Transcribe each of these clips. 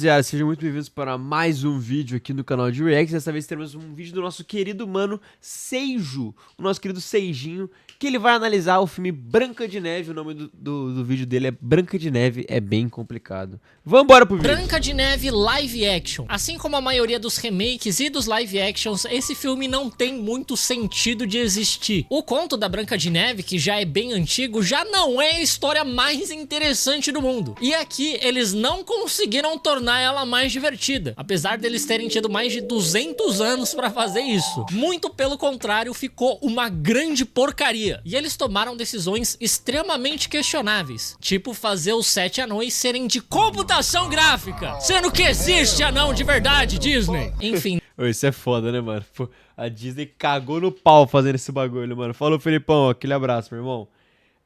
Rapaziada, sejam muito bem-vindos para mais um vídeo aqui no canal de React. Dessa vez teremos um vídeo do nosso querido mano Seijo, o nosso querido Seijinho, que ele vai analisar o filme Branca de Neve. O nome do vídeo dele é Branca de Neve, é bem complicado. Vambora pro vídeo. Branca de Neve live action. Assim como a maioria dos remakes e dos live actions, esse filme não tem muito sentido de existir. O conto da Branca de Neve, que já é bem antigo, já não é a história mais interessante do mundo. E aqui eles não conseguiram tornar ela mais divertida, apesar deles terem tido mais de 200 anos pra fazer isso. Muito pelo contrário, ficou uma grande porcaria. E eles tomaram decisões extremamente questionáveis, tipo fazer os 7 anões serem de computação gráfica, sendo que existe anão de verdade, Disney. Enfim. Isso é foda, né, mano? Pô, a Disney cagou no pau fazendo esse bagulho, mano. Falou, Felipão, aquele abraço, meu irmão.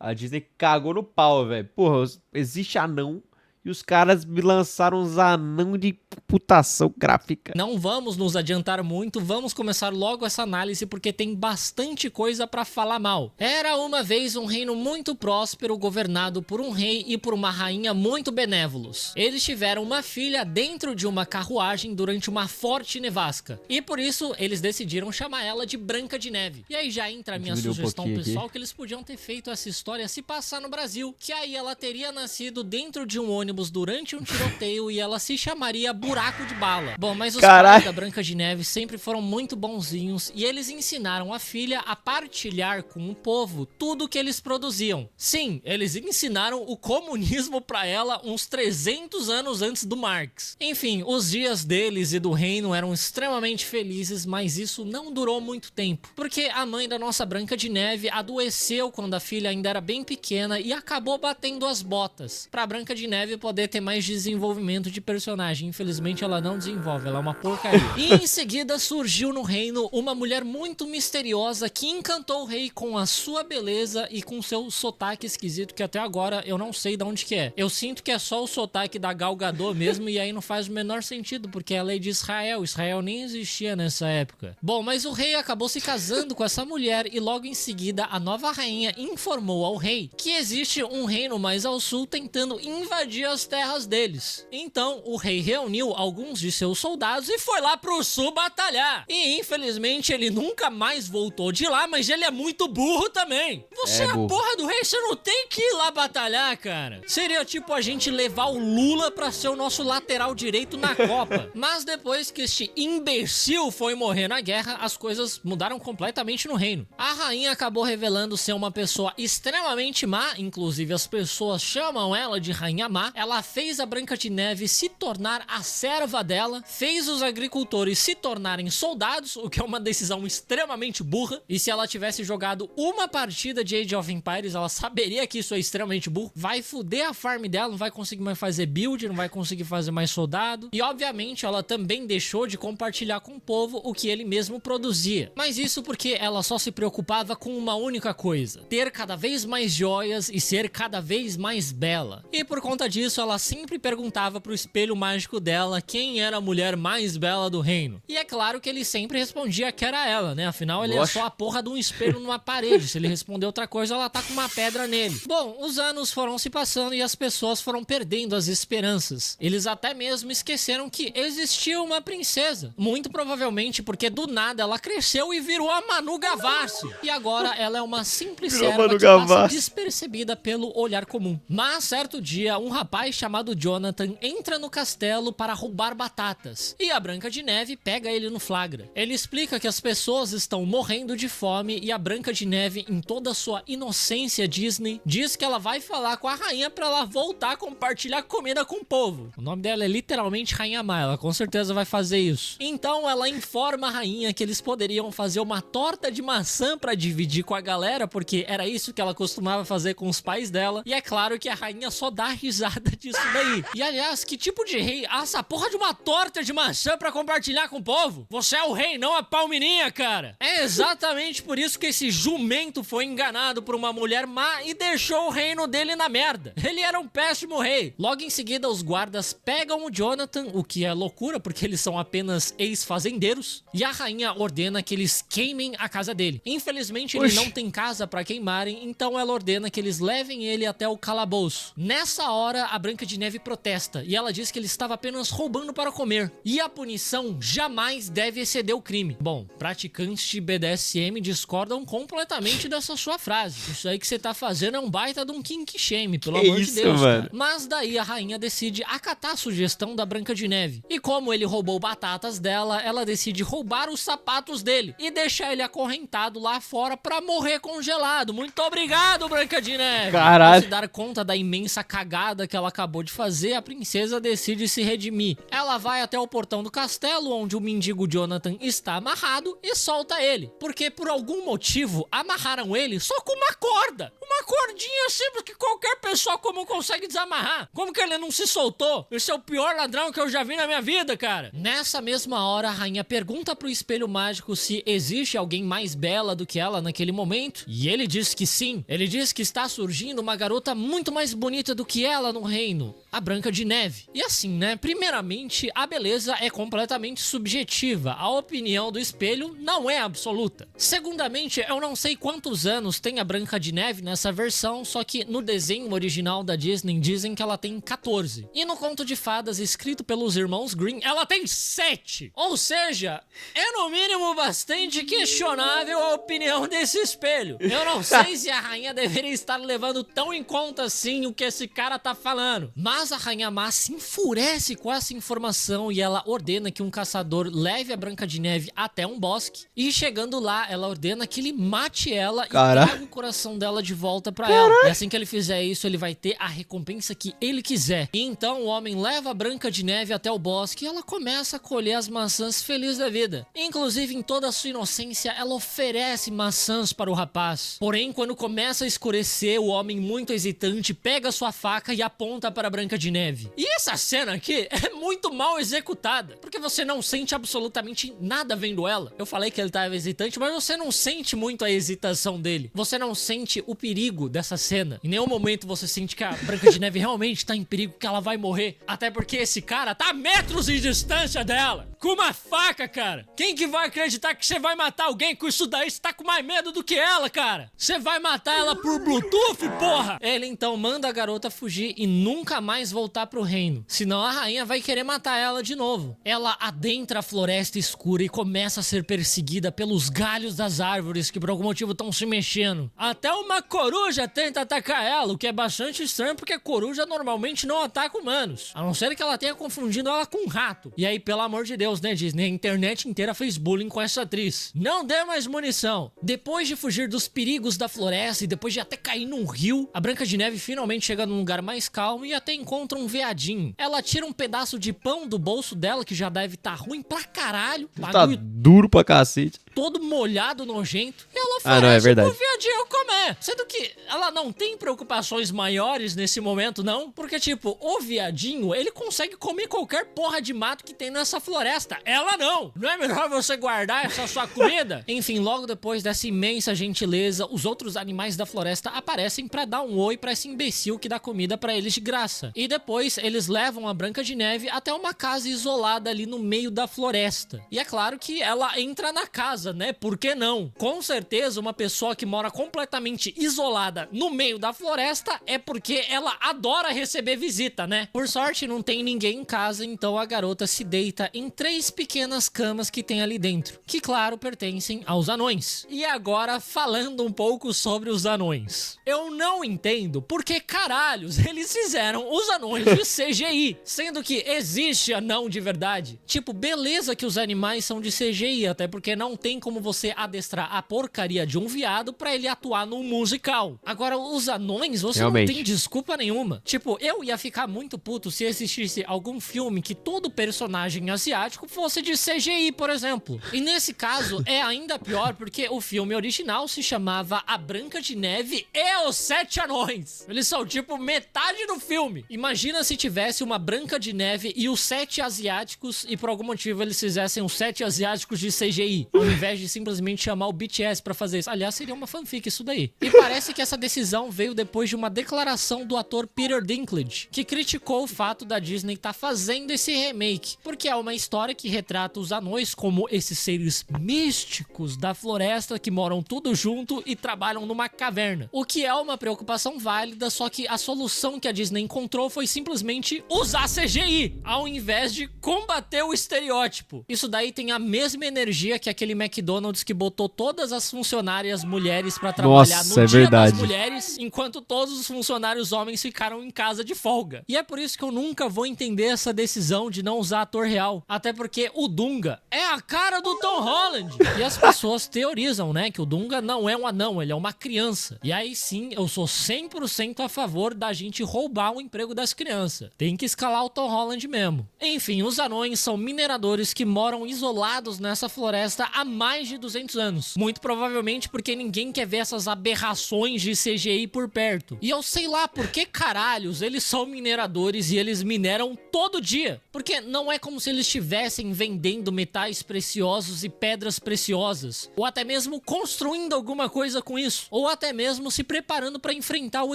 A Disney cagou no pau, velho. Porra, existe anão e os caras me lançaram uns anão de computação gráfica. Não vamos nos adiantar muito, vamos começar logo essa análise porque tem bastante coisa pra falar mal. Era uma vez um reino muito próspero, governado por um rei e por uma rainha muito benévolos. Eles tiveram uma filha dentro de uma carruagem durante uma forte nevasca, e por isso eles decidiram chamar ela de Branca de Neve. E aí já entra a minha sugestão pessoal, que eles podiam ter feito essa história se passar no Brasil, que aí ela teria nascido dentro de um ônibus durante um tiroteio e ela se chamaria Buraco de Bala. Bom, mas os pais da Branca de Neve sempre foram muito bonzinhos e eles ensinaram a filha a partilhar com o povo tudo que eles produziam. Sim, eles ensinaram o comunismo pra ela uns 300 anos antes do Marx. Enfim, os dias deles e do reino eram extremamente felizes, mas isso não durou muito tempo, porque a mãe da nossa Branca de Neve adoeceu quando a filha ainda era bem pequena e acabou batendo as botas, pra Branca de Neve poder ter mais desenvolvimento de personagem. Infelizmente ela não desenvolve, ela é uma porcaria. E em seguida surgiu no reino uma mulher muito misteriosa que encantou o rei com a sua beleza e com seu sotaque esquisito, que até agora eu não sei de onde que é. Eu sinto que é só o sotaque da Gal Gadot mesmo, e aí não faz o menor sentido, porque ela é de Israel. Israel nem existia nessa época. Bom, mas o rei acabou se casando com essa mulher e logo em seguida a nova rainha informou ao rei que existe um reino mais ao sul tentando invadir as terras deles. Então o rei reuniu alguns de seus soldados e foi lá pro sul batalhar. E infelizmente ele nunca mais voltou de lá, mas ele é muito burro também. Você é a porra do rei, você não tem que ir lá batalhar, cara. Seria tipo a gente levar o Lula pra ser o nosso lateral direito na Copa. Mas depois que este imbecil foi morrer na guerra, as coisas mudaram completamente no reino. A rainha acabou revelando ser uma pessoa extremamente má, inclusive as pessoas chamam ela de Rainha Má. Ela fez a Branca de Neve se tornar a serva dela, fez os agricultores se tornarem soldados, o que é uma decisão extremamente burra, e se ela tivesse jogado uma partida de Age of Empires, ela saberia que isso é extremamente burro. Vai foder a farm dela, não vai conseguir mais fazer build, não vai conseguir fazer mais soldado, e obviamente ela também deixou de compartilhar com o povo o que ele mesmo produzia. Mas isso porque ela só se preocupava com uma única coisa: ter cada vez mais joias e ser cada vez mais bela. E por conta disso, ela sempre perguntava pro espelho mágico dela quem era a mulher mais bela do reino. E é claro que ele sempre respondia que era ela, né? Afinal, ele é só a porra de um espelho numa parede. Se ele responder outra coisa, ela tá com uma pedra nele. Bom, os anos foram se passando e as pessoas foram perdendo as esperanças. Eles até mesmo esqueceram que existia uma princesa. Muito provavelmente porque do nada ela cresceu e virou a Manu Gavassi. E agora ela é uma simples serva que passa despercebida pelo olhar comum. Mas certo dia, um rapaz chamado Jonathan entra no castelo para roubar batatas, e a Branca de Neve pega ele no flagra. Ele explica que as pessoas estão morrendo de fome e a Branca de Neve, em toda a sua inocência Disney, diz que ela vai falar com a rainha para ela voltar a compartilhar comida com o povo. O nome dela é literalmente Rainha Má, ela com certeza vai fazer isso. Então ela informa a rainha que eles poderiam fazer uma torta de maçã para dividir com a galera, porque era isso que ela costumava fazer com os pais dela, e é claro que a rainha só dá risada disso daí. E aliás, que tipo de rei assa a porra de uma torta de maçã pra compartilhar com o povo? Você é o rei, não a Palmirinha, cara. É exatamente por isso que esse jumento foi enganado por uma mulher má e deixou o reino dele na merda. Ele era um péssimo rei. Logo em seguida, os guardas pegam o Jonathan, o que é loucura porque eles são apenas ex-fazendeiros, e a rainha ordena que eles queimem a casa dele. Infelizmente, ele não tem casa pra queimarem, então ela ordena que eles levem ele até o calabouço. Nessa hora, a Branca de Neve protesta e ela diz que ele estava apenas roubando para comer. E a punição jamais deve exceder o crime. Bom, praticantes de BDSM discordam completamente dessa sua frase. Isso aí que você tá fazendo é um baita de um kink shame, pelo amor de Deus, cara. Mas daí a rainha decide acatar a sugestão da Branca de Neve. E como ele roubou batatas dela, ela decide roubar os sapatos dele e deixar ele acorrentado lá fora pra morrer congelado. Muito obrigado, Branca de Neve! Caralho! Ao se dar conta da imensa cagada que ela acabou de fazer, a princesa decide se redimir. Ela vai até o portão do castelo, onde o mendigo Jonathan está amarrado, e solta ele. Porque por algum motivo amarraram ele só com uma corda. Uma cordinha simples que qualquer pessoa comum consegue desamarrar. Como que ele não se soltou? Esse é o pior ladrão que eu já vi na minha vida, cara. Nessa mesma hora, a rainha pergunta pro espelho mágico se existe alguém mais bela do que ela naquele momento. E ele diz que sim. Ele diz que está surgindo uma garota muito mais bonita do que ela no reino. A Branca de Neve. E assim, né? Primeiramente, a beleza é completamente subjetiva. A opinião do espelho não é absoluta. Segundamente, eu não sei quantos anos tem a Branca de Neve nessa versão, só que no desenho original da Disney dizem que ela tem 14. E no conto de fadas escrito pelos irmãos Grimm, ela tem 7. Ou seja, é no mínimo bastante questionável a opinião desse espelho. Eu não sei se a rainha deveria estar levando tão em conta assim o que esse cara tá falando. Mas a rainha má se enfurece com essa informação e ela ordena que um caçador leve a Branca de Neve até um bosque. E chegando lá, ela ordena que ele mate ela e traga o coração dela de volta pra ela. E assim que ele fizer isso, ele vai ter a recompensa que ele quiser. E então o homem leva a Branca de Neve até o bosque e ela começa a colher as maçãs feliz da vida. Inclusive, em toda a sua inocência, ela oferece maçãs para o rapaz. Porém, quando começa a escurecer, o homem, muito hesitante, pega sua faca e aponta para a Branca de Neve. E essa cena aqui é muito mal executada, porque você não sente absolutamente nada vendo ela. Eu falei que ele estava hesitante, mas você não sente muito a hesitação dele. Você não sente o perigo dessa cena. Em nenhum momento você sente que a Branca de Neve realmente está em perigo, que ela vai morrer. Até porque esse cara tá a metros de distância dela, com uma faca, cara. Quem que vai acreditar que você vai matar alguém com isso daí? Você tá com mais medo do que ela, cara. Você vai matar ela por Bluetooth, porra? Ele então manda a garota fugir e nunca mais voltar pro reino. Senão a rainha vai querer matar ela de novo. Ela adentra a floresta escura e começa a ser perseguida pelos galhos das árvores que por algum motivo estão se mexendo. Até uma coruja tenta atacar ela, o que é bastante estranho porque a coruja normalmente não ataca humanos. A não ser que ela tenha confundido ela com um rato. E aí, pelo amor de Deus, né, Disney? A internet inteira fez bullying com essa atriz. Não dê mais munição. Depois de fugir dos perigos da floresta e depois de até cair num rio, a Branca de Neve finalmente chega num lugar mais calmo e até encontra um veadinho. Ela tira um pedaço de pão do bolso dela, que já deve estar ruim pra caralho. Tá duro pra cacete. Todo molhado, nojento. E ela oferece pro viadinho comer. Sendo que ela não tem preocupações maiores nesse momento, não. Porque, tipo, o viadinho, ele consegue comer qualquer porra de mato que tem nessa floresta. Ela não. Não é melhor você guardar essa sua comida? Enfim, logo depois dessa imensa gentileza, os outros animais da floresta aparecem pra dar um oi pra esse imbecil que dá comida pra eles de graça. E depois, eles levam a Branca de Neve até uma casa isolada ali no meio da floresta. E é claro que ela entra na casa, né? Por que não? Com certeza, uma pessoa que mora completamente isolada no meio da floresta é porque ela adora receber visita, né? Por sorte, não tem ninguém em casa, então a garota se deita em 3 pequenas camas que tem ali dentro, que, claro, pertencem aos anões. E agora, falando um pouco sobre os anões. Eu não entendo por que caralhos eles fizeram os anões de CGI, sendo que existe anão de verdade. Tipo, beleza que os animais são de CGI, até porque não tem como você adestrar a porcaria de um viado pra ele atuar num musical. Agora, os anões, você Realmente. não tem desculpa nenhuma. Tipo, eu ia ficar muito puto se existisse algum filme que todo personagem asiático fosse de CGI, por exemplo. E nesse caso, é ainda pior porque o filme original se chamava A Branca de Neve e os 7 Anões. Eles são, tipo, metade do filme. Imagina se tivesse uma Branca de Neve e os 7 asiáticos e por algum motivo eles fizessem os 7 asiáticos de CGI, ao invés invés de simplesmente chamar o BTS pra fazer isso. Aliás, seria uma fanfic isso daí. E parece que essa decisão veio depois de uma declaração do ator Peter Dinklage, que criticou o fato da Disney estar fazendo esse remake, porque é uma história que retrata os anões como esses seres místicos da floresta que moram tudo junto e trabalham numa caverna. O que é uma preocupação válida, só que a solução que a Disney encontrou foi simplesmente usar CGI, ao invés de combater o estereótipo. Isso daí tem a mesma energia que aquele McDonald's que botou todas as funcionárias mulheres pra trabalhar Nossa, no é Dia verdade. das Mulheres, enquanto todos os funcionários homens ficaram em casa de folga. E é por isso que eu nunca vou entender essa decisão de não usar ator real, até porque o Dunga é a cara do Tom Holland. E as pessoas teorizam, né, que o Dunga não é um anão, ele é uma criança. E aí sim, eu sou 100% a favor da gente roubar o emprego das crianças. Tem que escalar o Tom Holland mesmo. Enfim, os anões são mineradores que moram isolados nessa floresta há mais de 200 anos. Muito provavelmente porque ninguém quer ver essas aberrações de CGI por perto. E eu sei lá por que caralhos eles são mineradores e eles mineram todo dia. Porque não é como se eles estivessem vendendo metais preciosos e pedras preciosas. Ou até mesmo construindo alguma coisa com isso. Ou até mesmo se preparando para enfrentar o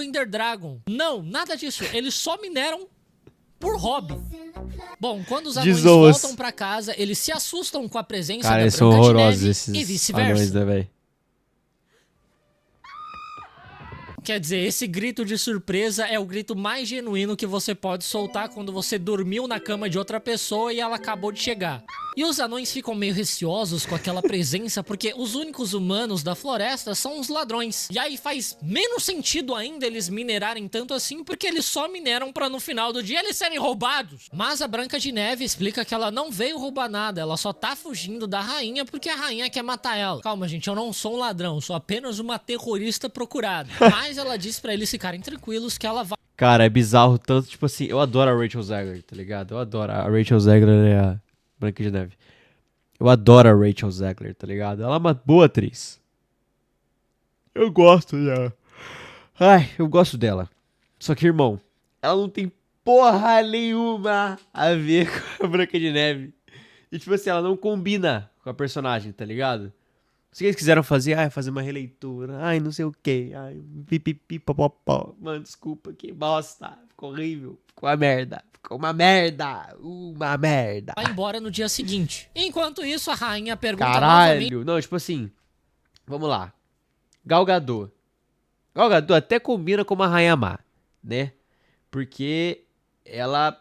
Ender Dragon. Não, nada disso. Eles só mineram por hobby. Bom, quando os anões voltam pra casa, eles se assustam com a presença Cara, da eles são Branca de horrorosos Neve esses e anões, vice-versa. né, velho? Quer dizer, esse grito de surpresa é o grito mais genuíno que você pode soltar quando você dormiu na cama de outra pessoa e ela acabou de chegar. E os anões ficam meio receosos com aquela presença porque os únicos humanos da floresta são os ladrões. E aí faz menos sentido ainda eles minerarem tanto assim porque eles só mineram pra no final do dia eles serem roubados. Mas a Branca de Neve explica que ela não veio roubar nada, ela só tá fugindo da rainha porque a rainha quer matar ela. Calma, gente, eu não sou um ladrão, sou apenas uma terrorista procurada. Mas ela diz pra eles ficarem tranquilos que ela vai... Cara, é bizarro tanto, tipo assim, eu adoro a Rachel Zegler, tá ligado? Eu adoro. A Rachel Zegler é a Branca de Neve. Eu adoro a Rachel Zegler, tá ligado? Ela é uma boa atriz. Eu gosto dela. Ai, eu gosto dela. Só que, irmão, ela não tem porra nenhuma a ver com a Branca de Neve. E, tipo assim, ela não combina com a personagem, tá ligado? Se eles quiseram fazer, fazer uma releitura, não sei o que, pipipi, popopó. Mano, desculpa, que bosta, ficou horrível, ficou uma merda, vai embora no dia seguinte. Enquanto isso, a rainha pergunta novamente... Caralho, não, tipo assim, vamos lá, Gal Gadot até combina com uma rainha má, né? Porque ela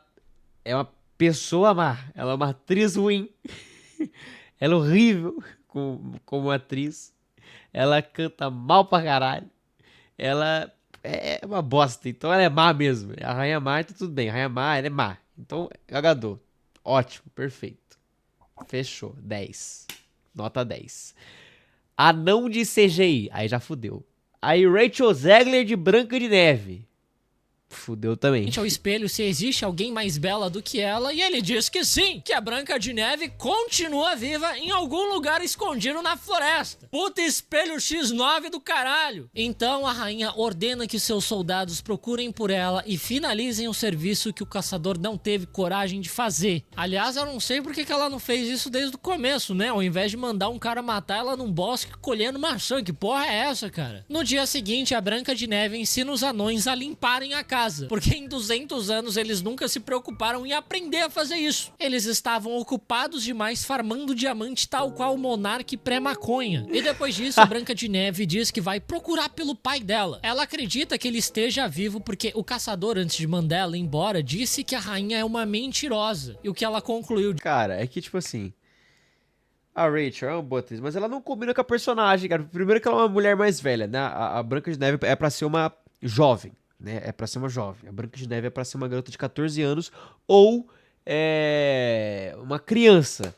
é uma pessoa má, ela é uma atriz ruim, ela é horrível como atriz, ela canta mal pra caralho, ela é uma bosta, então ela é má mesmo. A rainha má, tá tudo bem, a rainha má, ela é má. Então, Gal Gadot, ótimo, perfeito. Fechou, 10. Nota 10. Anão de CGI, aí já fudeu. Aí Rachel Zegler de Branca de Neve. Fudeu também. ao espelho se existe alguém mais bela do que ela e ele diz que sim, que a Branca de Neve continua viva em algum lugar escondido na floresta. Puta espelho X9 do caralho. Então a rainha ordena que seus soldados procurem por ela e finalizem o serviço que o caçador não teve coragem de fazer. Aliás, eu não sei porque que ela não fez isso desde o começo, né? Ao invés de mandar um cara matar ela num bosque colhendo maçã. Que porra é essa, cara? No dia seguinte, a Branca de Neve ensina os anões a limparem a casa. Porque em 200 anos eles nunca se preocuparam em aprender a fazer isso. Eles estavam ocupados demais farmando diamante tal qual o monarca pré-maconha. E depois disso, a Branca de Neve diz que vai procurar pelo pai dela. Ela acredita que ele esteja vivo porque o caçador, antes de mandar ela embora, disse que a rainha é uma mentirosa. E o que ela concluiu... Cara, é que tipo assim... A Rachel é uma boa atriz, mas ela não combina com a personagem, cara. Primeiro que ela é uma mulher mais velha, né? A Branca de Neve é pra ser uma jovem, né? É pra ser uma jovem. A Branca de Neve é pra ser uma garota de 14 anos ou uma criança,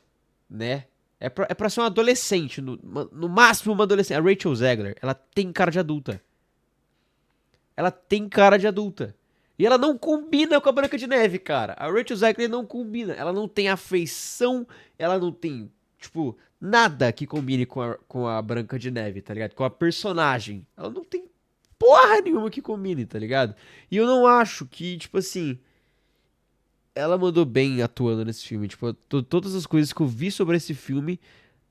né? É pra ser uma adolescente, no máximo uma adolescente. A Rachel Zegler, ela tem cara de adulta. Ela tem cara de adulta. E ela não combina com a Branca de Neve, cara. A Rachel Zegler não combina. Ela não tem afeição, ela não tem, tipo, nada que combine com a Branca de Neve, tá ligado? Com a personagem. Ela não tem porra nenhuma que combine, tá ligado? E eu não acho que, tipo assim, ela mandou bem atuando nesse filme. Tipo, todas as coisas que eu vi sobre esse filme,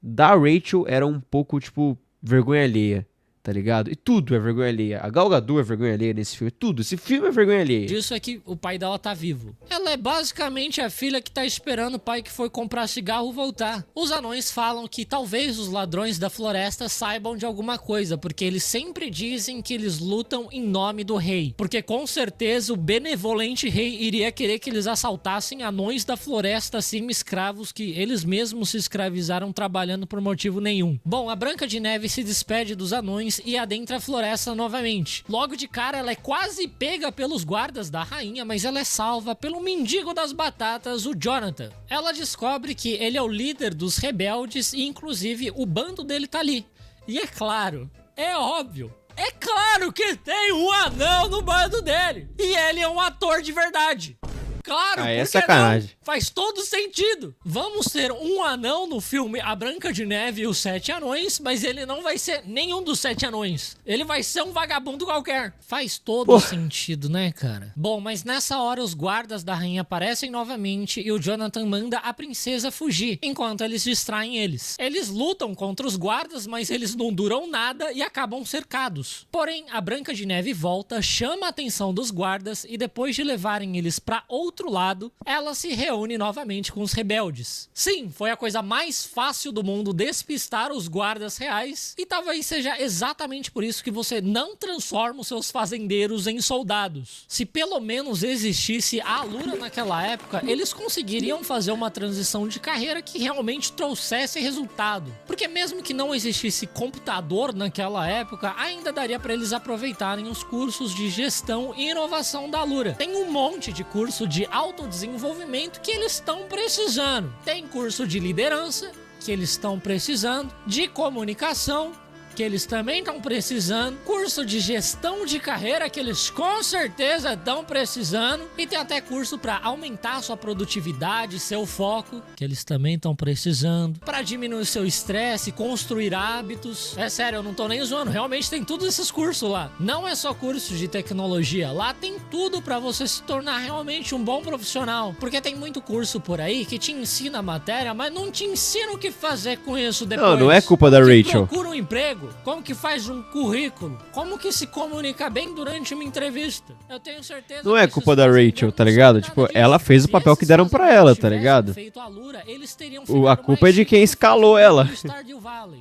da Rachel era um pouco, tipo, vergonha alheia, tá ligado? E tudo é vergonha alheia. A Gal Gadot é vergonha alheia nesse filme, tudo. Esse filme é vergonha alheia. Disso é que o pai dela tá vivo. Ela é basicamente a filha que tá esperando o pai que foi comprar cigarro voltar. Os anões falam que talvez os ladrões da floresta saibam de alguma coisa, porque eles sempre dizem que eles lutam em nome do rei. Porque com certeza o benevolente rei iria querer que eles assaltassem anões da floresta, assim, escravos que eles mesmos se escravizaram trabalhando por motivo nenhum. Bom, a Branca de Neve se despede dos anões e adentra a floresta novamente. Logo de cara, ela é quase pega pelos guardas da rainha, mas ela é salva pelo mendigo das batatas, o Jonathan. Ela descobre que ele é o líder dos rebeldes e, inclusive, o bando dele tá ali. E é claro, é óbvio, é claro que tem um anão no bando dele. E ele é um ator de verdade. Claro, é porque sacanagem. não? Faz todo sentido. Vamos ter um anão no filme A Branca de Neve e os Sete Anões, mas ele não vai ser nenhum dos Sete Anões. Ele vai ser um vagabundo qualquer. Faz todo sentido, né, cara? Bom, mas nessa hora os guardas da rainha aparecem novamente e o Jonathan manda a princesa fugir, enquanto eles distraem eles. Eles lutam contra os guardas, mas eles não duram nada e acabam cercados. Porém, a Branca de Neve volta, chama a atenção dos guardas e depois de levarem eles pra outro lado, ela se reúne novamente com os rebeldes. Sim, foi a coisa mais fácil do mundo despistar os guardas reais e talvez seja exatamente por isso que você não transforma os seus fazendeiros em soldados. Se pelo menos existisse a Allura naquela época, eles conseguiriam fazer uma transição de carreira que realmente trouxesse resultado. Porque mesmo que não existisse computador naquela época, ainda daria para eles aproveitarem os cursos de gestão e inovação da Allura. Tem um monte de curso de autodesenvolvimento que eles estão precisando. Tem curso de liderança que eles estão precisando, de comunicação que eles também estão precisando, curso de gestão de carreira que eles com certeza estão precisando, e tem até curso para aumentar sua produtividade, seu foco, que eles também estão precisando, para diminuir seu estresse, construir hábitos. É sério, eu não tô nem zoando, realmente tem todos esses cursos lá. Não é só curso de tecnologia, lá tem tudo para você se tornar realmente um bom profissional, porque tem muito curso por aí que te ensina a matéria, mas não te ensina o que fazer com isso depois. Não é culpa da Rachel. Procura um emprego, como que faz um currículo, como que se comunica bem durante uma entrevista. Eu tenho certeza. Não é culpa da Rachel, tá ligado? Tipo, ela fez o papel que deram pra ela, tá ligado? A culpa é de quem escalou ela.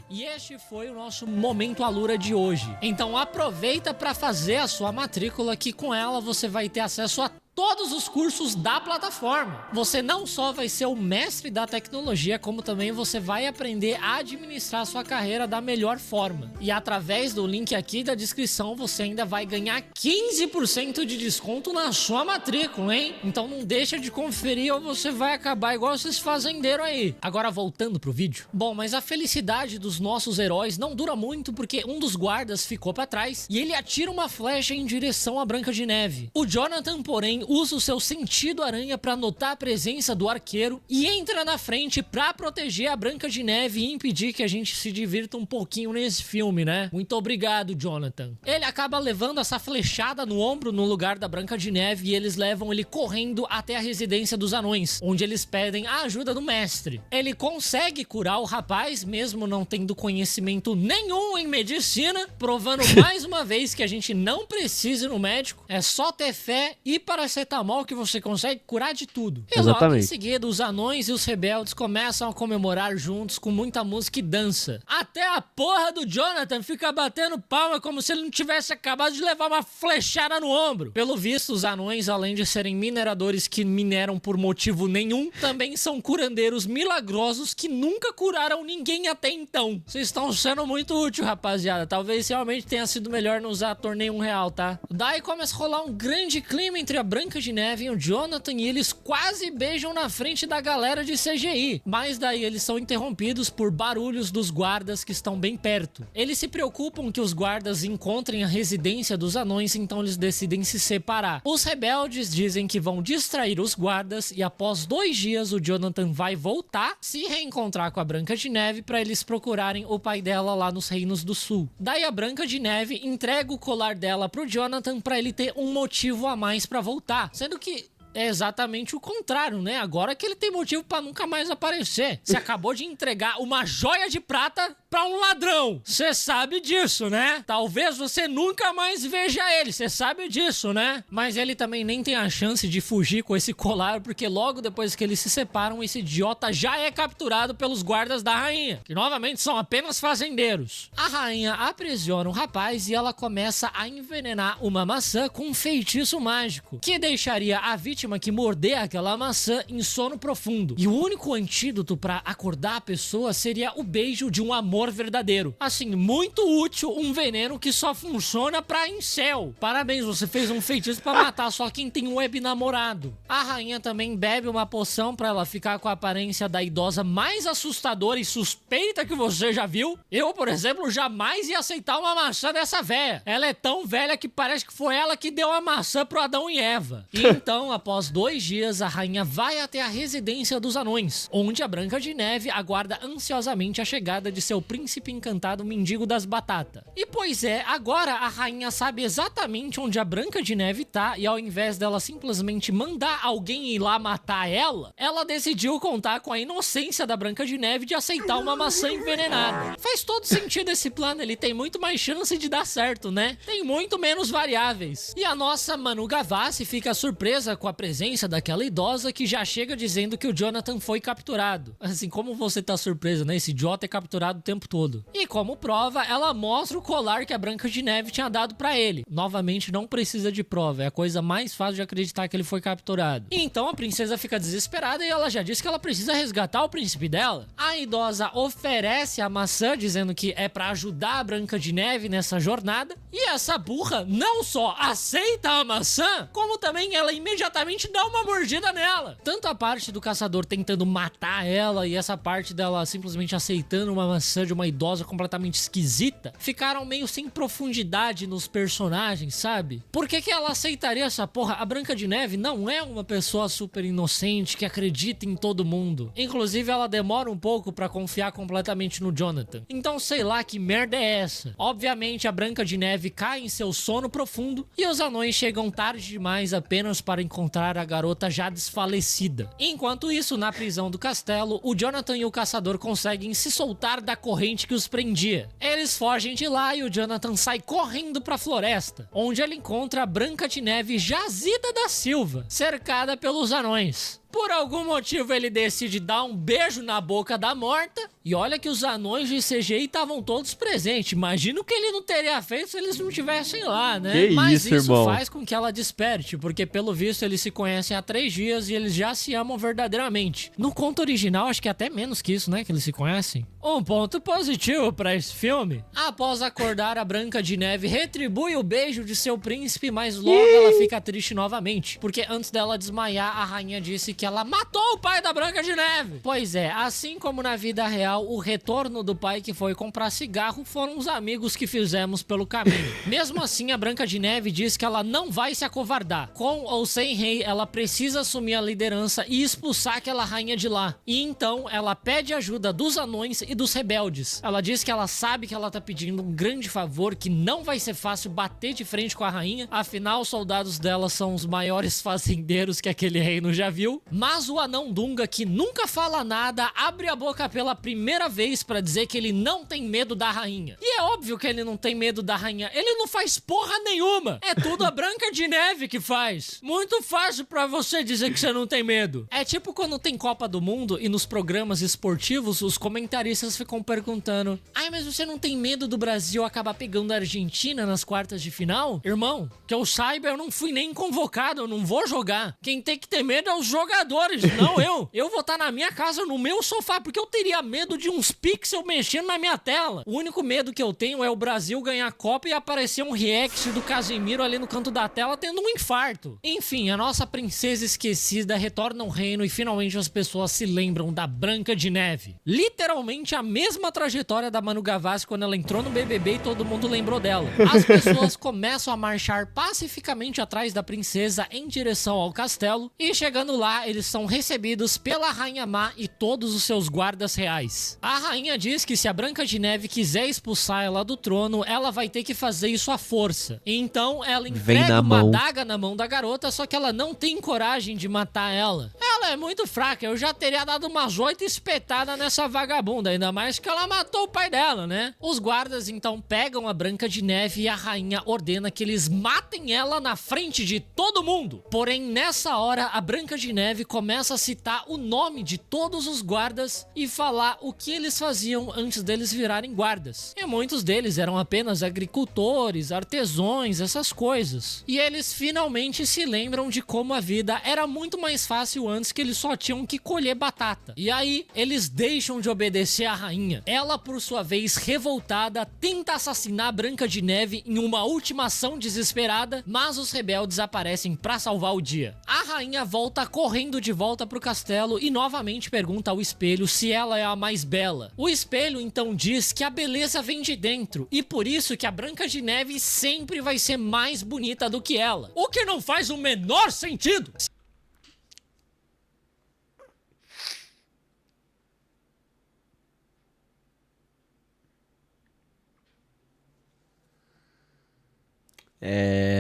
E este foi o nosso Momento Allura de hoje. Então aproveita pra fazer a sua matrícula, que com ela você vai ter acesso a todos os cursos da plataforma. Você não só vai ser o mestre da tecnologia, como também você vai aprender a administrar sua carreira da melhor forma. E através do link aqui da descrição, você ainda vai ganhar 15% de desconto na sua matrícula, hein? Então não deixa de conferir ou você vai acabar igual esses fazendeiros aí. Agora voltando pro vídeo. Bom, mas a felicidade dos nossos heróis não dura muito, porque um dos guardas ficou pra trás e ele atira uma flecha em direção à Branca de Neve. O Jonathan, porém, usa o seu sentido aranha para notar a presença do arqueiro e entra na frente para proteger a Branca de Neve e impedir que a gente se divirta um pouquinho nesse filme, né? Muito obrigado, Jonathan. Ele acaba levando essa flechada no ombro no lugar da Branca de Neve e eles levam ele correndo até a residência dos anões, onde eles pedem a ajuda do mestre. Ele consegue curar o rapaz, mesmo não tendo conhecimento nenhum em medicina, provando mais uma vez que a gente não precisa ir no médico, é só ter fé e paracetamol que você consegue curar de tudo. E exatamente. Logo em seguida, os anões e os rebeldes começam a comemorar juntos com muita música e dança. Até a porra do Jonathan fica batendo palma como se ele não tivesse acabado de levar uma flechada no ombro. Pelo visto, os anões, além de serem mineradores que mineram por motivo nenhum, também são curandeiros milagrosos que nunca curaram ninguém até então. Vocês estão sendo muito útil, rapaziada. Talvez realmente tenha sido melhor não usar torneio R$1, tá? Daí começa a rolar um grande clima entre a Branca de Neve e o Jonathan e eles quase beijam na frente da galera de CGI. Mas daí eles são interrompidos por barulhos dos guardas que estão bem perto. Eles se preocupam que os guardas encontrem a residência dos anões, então eles decidem se separar. Os rebeldes dizem que vão distrair os guardas e após 2 dias o Jonathan vai voltar, se reencontrar com a Branca de Neve para eles procurarem o pai dela lá nos Reinos do Sul. Daí a Branca de Neve entrega o colar dela pro Jonathan para ele ter um motivo a mais para voltar, sendo que é exatamente o contrário, né? Agora que ele tem motivo pra nunca mais aparecer. Você acabou de entregar uma joia de prata pra um ladrão. Você sabe disso, né? Talvez você nunca mais veja ele. Você sabe disso, né? Mas ele também nem tem a chance de fugir com esse colar, porque logo depois que eles se separam, esse idiota já é capturado pelos guardas da rainha, que novamente são apenas fazendeiros. A rainha aprisiona o rapaz e ela começa a envenenar uma maçã com um feitiço mágico, que deixaria a vítima que morder aquela maçã em sono profundo. E o único antídoto pra acordar a pessoa seria o beijo de um amor verdadeiro. Assim, muito útil um veneno que só funciona pra incel. Parabéns, você fez um feitiço pra matar só quem tem um web namorado. A rainha também bebe uma poção pra ela ficar com a aparência da idosa mais assustadora e suspeita que você já viu. Eu, por exemplo, jamais ia aceitar uma maçã dessa véia. Ela é tão velha que parece que foi ela que deu a maçã pro Adão e Eva. E então, após 2 dias, a rainha vai até a residência dos anões, onde a Branca de Neve aguarda ansiosamente a chegada de seu príncipe encantado mendigo das batatas. E pois é, agora a rainha sabe exatamente onde a Branca de Neve tá, e ao invés dela simplesmente mandar alguém ir lá matar ela, ela decidiu contar com a inocência da Branca de Neve de aceitar uma maçã envenenada. Faz todo sentido esse plano, ele tem muito mais chance de dar certo, né? Tem muito menos variáveis. E a nossa Manu Gavassi fica surpresa com a presença daquela idosa que já chega dizendo que o Jonathan foi capturado. Assim, como você tá surpresa, né? Esse idiota é capturado o tempo todo. E como prova, ela mostra o colar que a Branca de Neve tinha dado pra ele. Novamente, não precisa de prova, é a coisa mais fácil de acreditar que ele foi capturado. E então a princesa fica desesperada e ela já disse que ela precisa resgatar o príncipe dela. A idosa oferece a maçã, dizendo que é pra ajudar a Branca de Neve nessa jornada. E essa burra não só aceita a maçã, como também ela imediatamente dá uma mordida nela. Tanto a parte do caçador tentando matar ela e essa parte dela simplesmente aceitando uma maçã de uma idosa completamente esquisita, ficaram meio sem profundidade nos personagens, sabe? Por que que ela aceitaria essa porra? A Branca de Neve não é uma pessoa super inocente que acredita em todo mundo. Inclusive, ela demora um pouco pra confiar completamente no Jonathan. Então, sei lá que merda é essa. Obviamente, a Branca de Neve cai em seu sono profundo e os anões chegam tarde demais apenas para encontrar a garota já desfalecida. Enquanto isso, na prisão do castelo, o Jonathan e o caçador conseguem se soltar da corrente que os prendia. Eles fogem de lá e o Jonathan sai correndo pra floresta, onde ele encontra a Branca de Neve jazida da Silva, cercada pelos anões. Por algum motivo ele decide dar um beijo na boca da morta. E olha que os anões de CGI estavam todos presentes. Imagina o que ele não teria feito se eles não estivessem lá, né? Que Mas isso, isso irmão. faz com que ela desperte, porque pelo visto eles se conhecem há 3 dias e eles já se amam verdadeiramente. No conto original, acho que é até menos que isso, né? Que eles se conhecem. Um ponto positivo pra esse filme. Após acordar, a Branca de Neve retribui o beijo de seu príncipe, mas logo ela fica triste novamente. Porque antes dela desmaiar, a rainha disse que ela matou o pai da Branca de Neve. Pois é, assim como na vida real, o retorno do pai que foi comprar cigarro foram os amigos que fizemos pelo caminho. Mesmo assim, a Branca de Neve diz que ela não vai se acovardar. Com ou sem rei, ela precisa assumir a liderança e expulsar aquela rainha de lá. E então, ela pede ajuda dos anões e dos rebeldes. Ela diz que ela sabe que ela tá pedindo um grande favor, que não vai ser fácil bater de frente com a rainha, afinal, os soldados dela são os maiores fazendeiros que aquele reino já viu. Mas o anão Dunga, que nunca fala nada, abre a boca pela primeira vez pra dizer que ele não tem medo da rainha. E é óbvio que ele não tem medo da rainha. Ele não faz porra nenhuma. É tudo a Branca de Neve que faz. Muito fácil pra você dizer que você não tem medo. É tipo quando tem Copa do Mundo e nos programas esportivos os comentaristas ficam perguntando: ai, mas você não tem medo do Brasil acabar pegando a Argentina nas quartas de final? Irmão, que eu saiba, eu não fui nem convocado, eu não vou jogar. Quem tem que ter medo é os jogadores, não eu. Eu vou estar na minha casa, no meu sofá, porque eu teria medo de uns pixels mexendo na minha tela. O único medo que eu tenho é o Brasil ganhar a Copa e aparecer um react do Casemiro ali no canto da tela tendo um infarto. Enfim, a nossa princesa esquecida retorna ao reino e finalmente as pessoas se lembram da Branca de Neve. Literalmente a mesma trajetória da Manu Gavassi quando ela entrou no BBB e todo mundo lembrou dela. As pessoas começam a marchar pacificamente atrás da princesa em direção ao castelo e chegando lá eles são recebidos pela Rainha Má e todos os seus guardas reais. A rainha diz que se a Branca de Neve quiser expulsar ela do trono, ela vai ter que fazer isso à força. Então ela entrega uma adaga na mão da garota, só que ela não tem coragem de matar ela. Ela é muito fraca, eu já teria dado umas 8 espetadas nessa vagabunda, ainda mais que ela matou o pai dela, né? Os guardas então pegam a Branca de Neve e a rainha ordena que eles matem ela na frente de todo mundo. Porém, nessa hora, a Branca de Neve começa a citar o nome de todos os guardas e falar o que eles faziam antes deles virarem guardas. E muitos deles eram apenas agricultores, artesãos, essas coisas. E eles finalmente se lembram de como a vida era muito mais fácil antes, que eles só tinham que colher batata. E aí, eles deixam de obedecer à rainha. Ela, por sua vez, revoltada, tenta assassinar a Branca de Neve em uma última ação desesperada, mas os rebeldes aparecem pra salvar o dia. A rainha volta correndo de volta pro castelo e novamente pergunta ao espelho se ela é a mais bela. O espelho então diz que a beleza vem de dentro e por isso que a Branca de Neve sempre vai ser mais bonita do que ela. O que não faz o menor sentido.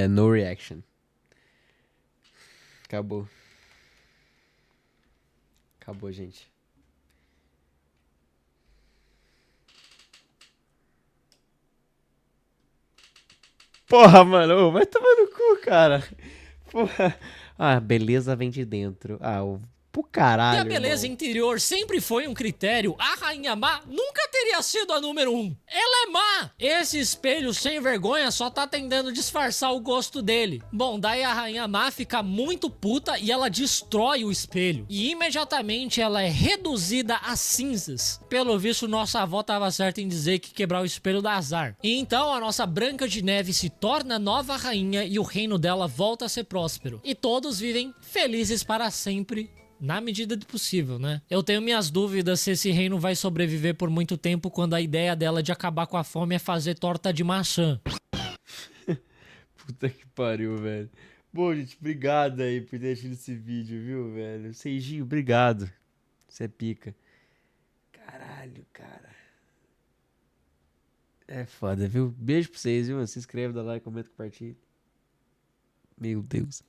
No reaction. Acabou. Acabou, gente. Porra, mano. Vai tomar no cu, cara. Porra. Ah, beleza vem de dentro. Pro caralho, E a beleza irmão. interior sempre foi um critério, a Rainha Má nunca teria sido a número 1. Ela é má! Esse espelho sem vergonha só tá tentando disfarçar o gosto dele. Bom, daí a Rainha Má fica muito puta e ela destrói o espelho. E imediatamente ela é reduzida a cinzas. Pelo visto, nossa avó tava certa em dizer que quebrar o espelho dá azar. E então a nossa Branca de Neve se torna nova rainha e o reino dela volta a ser próspero. E todos vivem felizes para sempre. Na medida do possível, né? Eu tenho minhas dúvidas se esse reino vai sobreviver por muito tempo quando a ideia dela de acabar com a fome é fazer torta de maçã. Puta que pariu, velho. Bom, gente, obrigado aí por ter assistido esse vídeo, viu, velho? Seijinho, obrigado. Você é pica. Caralho, cara. É foda, viu? Beijo pra vocês, viu? Se inscreve, dá like, comenta, compartilha. Meu Deus.